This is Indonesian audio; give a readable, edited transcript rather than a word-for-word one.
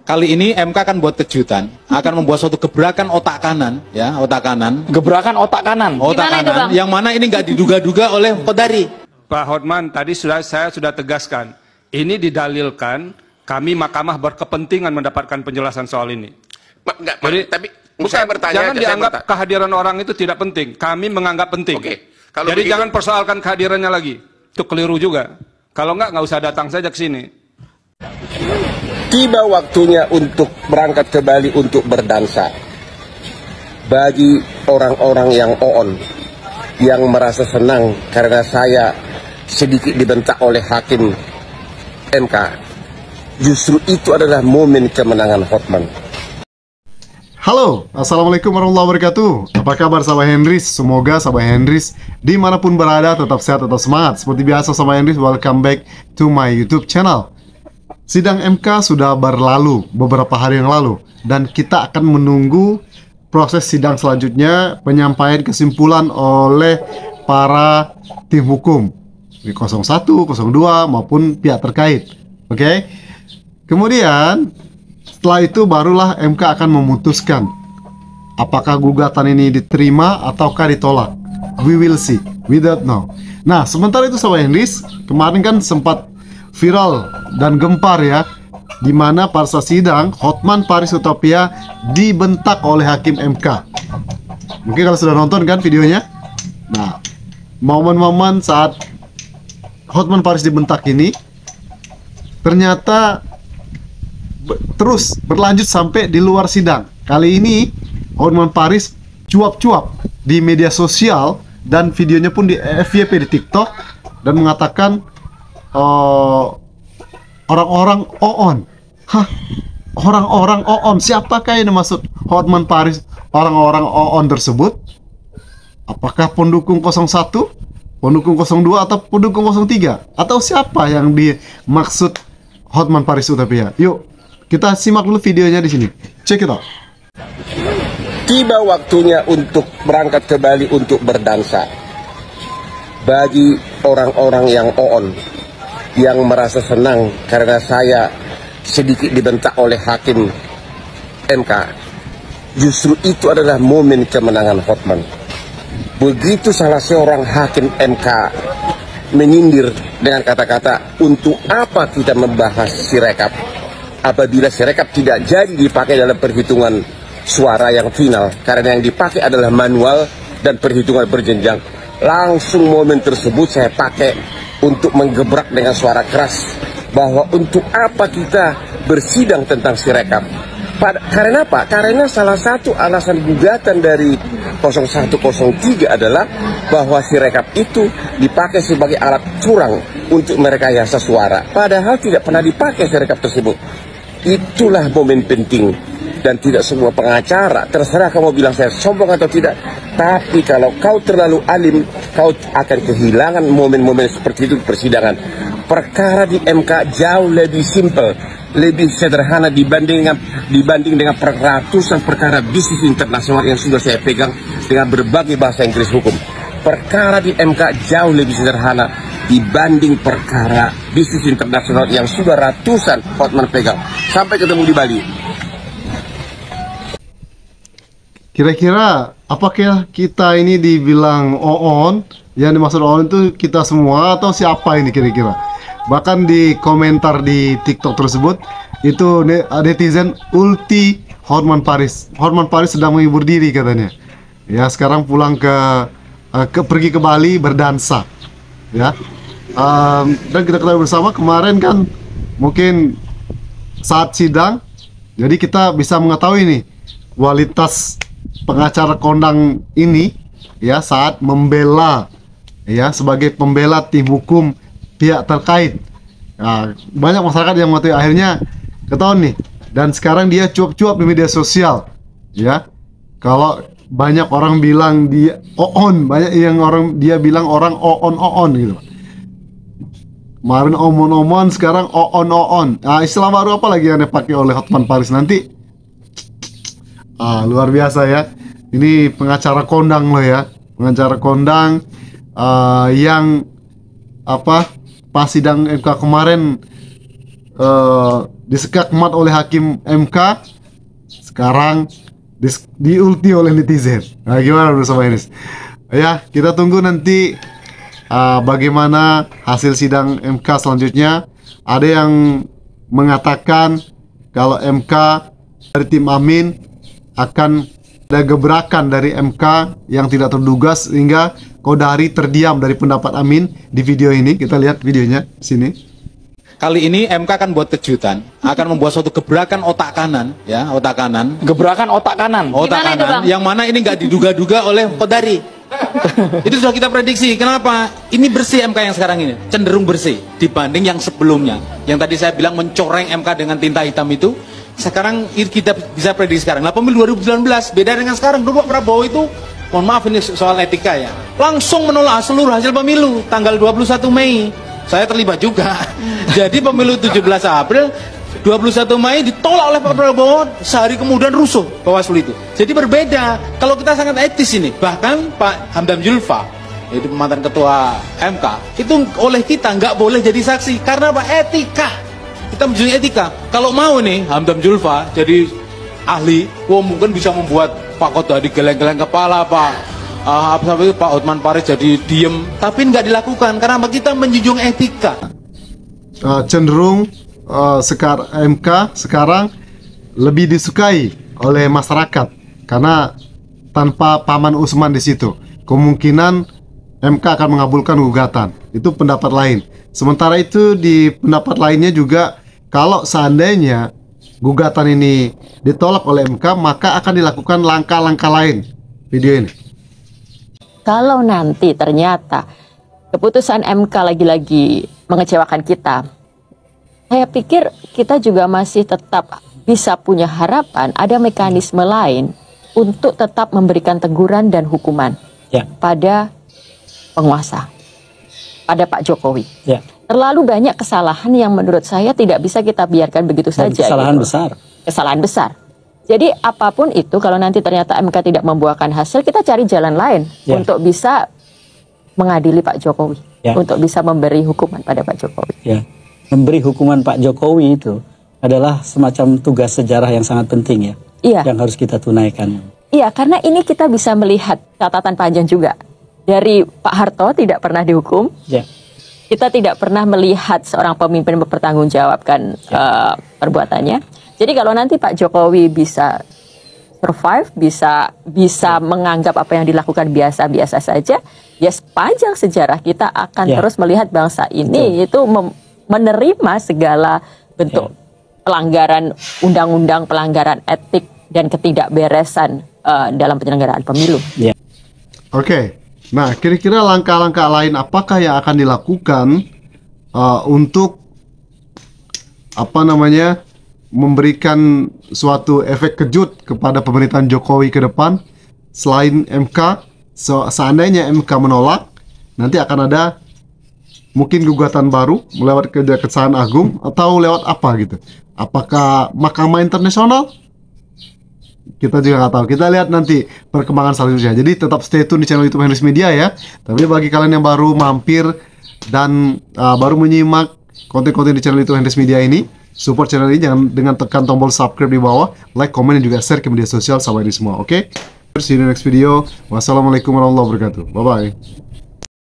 kali ini MK akan buat kejutan, akan membuat suatu gebrakan otak kanan, ya, otak kanan. Gebrakan otak kanan. Otak Gimana itu, kanan, Bang? yang mana ini nggak diduga-duga oleh Kodari. Pak Hotman, tadi saya sudah tegaskan, ini didalilkan kami mahkamah berkepentingan mendapatkan penjelasan soal ini. Jadi, tapi bukan, saya bertanya, jangan saya dianggap bertanya. kehadiran orang itu tidak penting. Kami menganggap penting. Oke, kalau jadi begitu- jangan persoalkan kehadirannya nggak Itu keliru juga. Kalau nggak usah datang saja ke sini. Tiba waktunya untuk berangkat ke Bali untuk berdansa. Bagi orang-orang yang on, yang merasa senang karena saya sedikit dibentak oleh hakim MK, justru itu adalah momen kemenangan Hotman. Halo, Assalamualaikum warahmatullahi wabarakatuh. Apa kabar sahabat Hendris? Semoga sahabat Hendris dimanapun berada tetap sehat, tetap semangat. Seperti biasa sahabat Hendris, welcome back to my YouTube channel. Sidang MK sudah berlalu beberapa hari yang lalu, dan kita akan menunggu proses sidang selanjutnya, penyampaian kesimpulan oleh para tim hukum di 01, 02 maupun pihak terkait. Oke. Kemudian setelah itu barulah MK akan memutuskan apakah gugatan ini diterima ataukah ditolak. We will see, we don't know. Nah, sementara itu sahabat Hendris, kemarin kan sempat viral dan gempar ya, di mana pasca sidang Hotman Paris Hutapea dibentak oleh hakim MK. Mungkin kalau sudah nonton kan videonya. Nah, momen-momen saat Hotman Paris dibentak ini ternyata terus berlanjut sampai di luar sidang. Kali ini Hotman Paris cuap-cuap di media sosial dan videonya pun di FYP di TikTok, dan mengatakan orang-orang OON. Hah? Orang-orang OON, siapakah yang dimaksud Hotman Paris orang-orang OON tersebut? Apakah pendukung 01, pendukung 02, atau pendukung 03? Atau siapa yang dimaksud Hotman Paris Hutapea? Yuk, kita simak dulu videonya di sini. Check it out. Tiba waktunya untuk berangkat ke Bali untuk berdansa. Bagi orang-orang yang on, yang merasa senang karena saya sedikit dibentak oleh hakim MK, justru itu adalah momen kemenangan Hotman. Begitu salah seorang hakim MK menyindir dengan kata-kata, untuk apa kita membahas Sirekap apabila Sirekap tidak jadi dipakai dalam perhitungan suara yang final, karena yang dipakai adalah manual dan perhitungan berjenjang. Langsung momen tersebut saya pakai untuk menggebrak dengan suara keras bahwa untuk apa kita bersidang tentang Sirekap. Karena apa? Karena salah satu alasan gugatan dari 0103 adalah bahwa Sirekap itu dipakai sebagai alat curang untuk merekayasa suara, padahal tidak pernah dipakai Sirekap tersebut. Itulah momen penting, dan tidak semua pengacara, terserah kamu bilang saya sombong atau tidak, tapi kalau kau terlalu alim, kau akan kehilangan momen-momen seperti itu di persidangan. Perkara di MK jauh lebih simpel, lebih sederhana dibanding dengan ratusan perkara bisnis internasional yang sudah saya pegang dengan berbagai bahasa Inggris hukum. Perkara di MK jauh lebih sederhana dibanding perkara bisnis internasional yang sudah ratusan Hotman pegang. Sampai ketemu di Bali. Kira-kira apakah kita ini dibilang OON? Yang dimaksud OON itu kita semua atau siapa ini kira-kira? Bahkan di komentar di TikTok tersebut itu netizen ulti Hotman Paris. Hotman Paris sedang menghibur diri katanya. Ya, sekarang pulang pergi ke Bali berdansa. Ya. Dan kita ketahui bersama kemarin kan mungkin saat sidang, jadi kita bisa mengetahui nih kualitas pengacara kondang ini ya saat membela, ya, sebagai pembela tim hukum pihak terkait. Nah, banyak masyarakat yang mengetahui, akhirnya ketahuan nih, dan sekarang dia cuap-cuap di media sosial ya. Kalau banyak orang bilang dia OON, banyak yang dia bilang orang OON gitu. Kemarin omon-omon, sekarang OON. Nah, istilah baru apa lagi yang dipakai oleh Hotman Paris nanti? Luar biasa ya. Ini pengacara kondang loh ya. Pengacara kondang yang pas sidang MK kemarin disekak mat oleh hakim MK, sekarang diulti oleh netizen. Nah, gimana menurut Sobat Ines? Ya, kita tunggu nanti bagaimana hasil sidang MK selanjutnya. Ada yang mengatakan kalau MK dari tim Amin akan ada gebrakan dari MK yang tidak terduga sehingga Kodari terdiam dari pendapat Amin di video ini. Kita lihat videonya sini. Kali ini MK akan buat kejutan, akan membuat suatu gebrakan otak kanan, ya, otak kanan. Gebrakan otak kanan. Otak Gimana itu, kanan, Bang? yang mana ini nggak diduga-duga oleh Kodari. Itu sudah kita prediksi. Kenapa? Ini bersih MK yang sekarang ini, cenderung bersih dibanding yang sebelumnya. Yang tadi saya bilang mencoreng MK dengan tinta hitam itu, sekarang kita bisa prediksi sekarang. Nah, pemilu 2019 beda dengan sekarang. Dulu Pak Prabowo itu, mohon maaf ini soal etika ya, langsung menolak seluruh hasil pemilu tanggal 21 Mei. Saya terlibat juga. Jadi pemilu 17 April 21 Mei ditolak oleh Pak Prabowo, sehari kemudian rusuh Bawaslu itu. Jadi berbeda. Kalau kita sangat etis ini, bahkan Pak Hamdan Zulfa, itu mantan ketua MK, itu oleh kita nggak boleh jadi saksi karena apa? Etika. Kita menjunjung etika. Kalau mau nih Hamdan Zulfa jadi ahli, mungkin bisa membuat Pak Kodari geleng-geleng kepala, Pak Pak Hotman Paris jadi diem, tapi nggak dilakukan karena kita menjunjung etika. Cenderung MK sekarang lebih disukai oleh masyarakat karena tanpa Paman Usman di situ, kemungkinan MK akan mengabulkan gugatan. Itu pendapat lain. Sementara itu di pendapat lainnya juga, kalau seandainya gugatan ini ditolak oleh MK, maka akan dilakukan langkah-langkah lain. Video ini. Kalau nanti ternyata keputusan MK lagi-lagi mengecewakan kita, saya pikir kita juga masih tetap bisa punya harapan ada mekanisme lain untuk tetap memberikan teguran dan hukuman pada penguasa, pada Pak Jokowi. Terlalu banyak kesalahan yang menurut saya tidak bisa kita biarkan begitu saja. Kesalahan besar. Kesalahan besar. Jadi apapun itu, kalau nanti ternyata MK tidak membuahkan hasil, kita cari jalan lain untuk bisa mengadili Pak Jokowi, untuk bisa memberi hukuman pada Pak Jokowi. Memberi hukuman Pak Jokowi itu adalah semacam tugas sejarah yang sangat penting yang harus kita tunaikan. Iya, karena ini kita bisa melihat catatan panjang juga. Dari Pak Harto tidak pernah dihukum, kita tidak pernah melihat seorang pemimpin mempertanggungjawabkan perbuatannya. Jadi kalau nanti Pak Jokowi bisa survive, bisa menganggap apa yang dilakukan biasa-biasa saja, ya sepanjang sejarah kita akan terus melihat bangsa ini itu menerima segala bentuk pelanggaran undang-undang, pelanggaran etik dan ketidakberesan dalam penyelenggaraan pemilu. Oke. Nah, kira-kira langkah-langkah lain apakah yang akan dilakukan untuk memberikan suatu efek kejut kepada pemerintahan Jokowi ke depan selain MK? Seandainya MK menolak, nanti akan ada mungkin gugatan baru lewat Kejaksaan Agung atau lewat apa gitu? Apakah Mahkamah Internasional? Kita juga nggak tahu. Kita lihat nanti perkembangan selanjutnya. Jadi tetap stay tune di channel YouTube Henrys Media ya. Tapi bagi kalian yang baru mampir dan baru menyimak konten-konten di channel YouTube Henrys Media ini, support channel ini jangan dengan tekan tombol subscribe di bawah, like, komen, dan juga share ke media sosial sahabat ini semua. Oke? See you in the next video. Wassalamualaikum warahmatullahi wabarakatuh. Bye bye.